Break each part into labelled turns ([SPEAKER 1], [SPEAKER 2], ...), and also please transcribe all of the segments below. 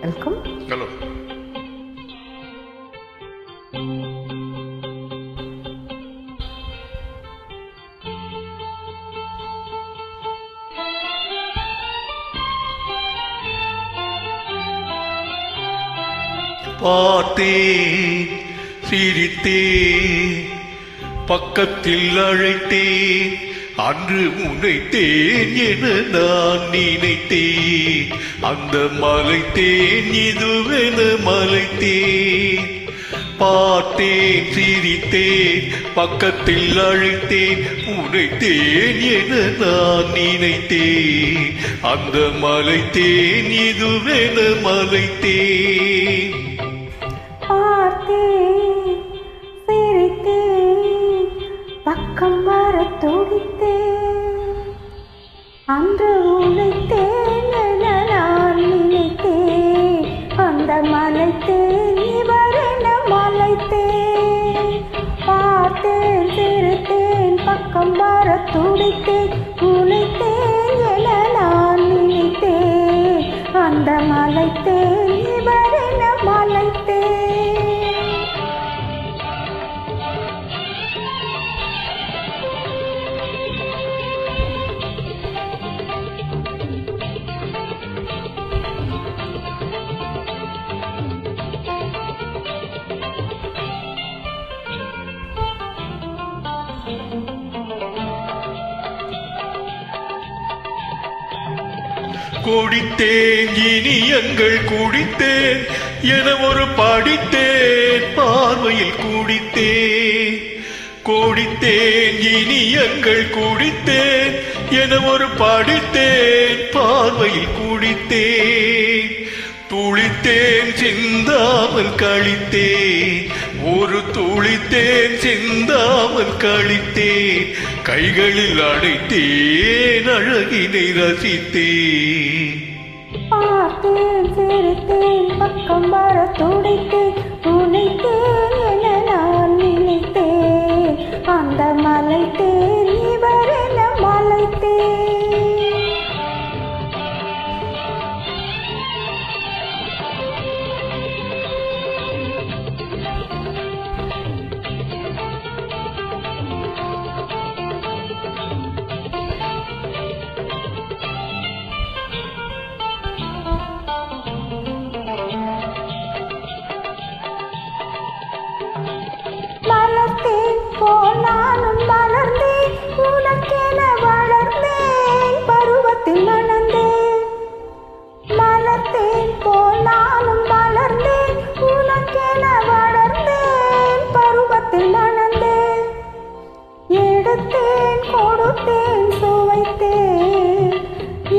[SPEAKER 1] Welcome.
[SPEAKER 2] Hello. பார்த்தேன், சிரித்தேன், பக்கத்தில் அழைத்தேன், அன்று முனைத்தேன் என நான் நினைத்தேன். அந்த மலைத்தேன் இதுவென மலைத்தேன். பார்த்தேன், சிரித்தேன், பக்கத்தில் அழைத்தேன், முனைத்தேன் என நான் நினைத்தேன். அந்த மலைத்தேன் இதுவென மலைத்தேன்.
[SPEAKER 1] பார்த்தேன், சிரித்தேன், பக்கம் வர துடித்தேன், அன்று உழைத்தேன் என நான் நினைத்தேன். அந்த மலைத்தேன் இவரென மலைத்தேன். பார்த்தேன், சிரித்தேன், பக்கம் வர துடித்தேன், உழைத்தேன் என நான் நினைத்தேன். அந்த மலைத்தேன் இவரென மலைத்தேன்.
[SPEAKER 2] குடித்தேன், இனியங்கள் குடித்தேன் என ஒரு படித்தேன், பார்வையில் குடித்தேன். குடித்தேன், இனியங்கள் குடித்தேன் என ஒரு படித்தேன், பார்வையில் குடித்தேன். துளித்தேன், சிந்தாமல் கழித்தேன், ஒரு துளித்தேன், சிந்தாமல் கழித்தேன். கைகளில் அடைத்தேன், அழகினை ரசித்தேன்.
[SPEAKER 1] பார்த்தேன், சிரித்தேன், பக்கம் வர துடித்தேன், உழைத்தேன் என நான் நினைத்தேன். அந்த மலைத்தேன் இவரென மலைத்தேன். மலர்த்தேன் போல் நானும் மலர்ந்தேன், உனக்கென வளர்ந்தேன், பருவத்தில் மணந்தேன். மலர்த்தேன் போல் நானும் மலர்ந்தேன், உனக்கென வளர்ந்தேன், பருவத்தில் மணந்தேன். எடுத்தேன், கொடுத்தேன், சுவைத்தேன்,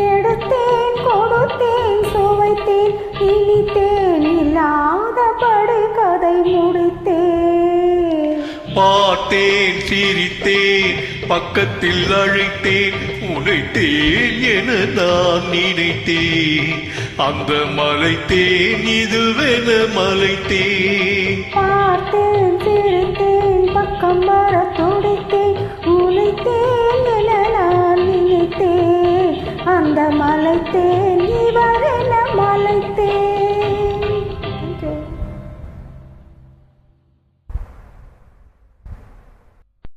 [SPEAKER 1] எடுத்தேன், கொடுத்தேன், சுவைத்தேன், இனித்தேன், இல்லாதபடி கதை முடித்தேன்.
[SPEAKER 2] பார்த்தேன், சிரித்தேன், பக்கத்தில் அழைத்தேன், உழைத்தேன் என நான் நினைத்தேன். அந்த மலைத்தேன் இதுவென மலைத்தேன்.
[SPEAKER 1] பார்த்தேன், சிரித்தேன், பக்கம் வர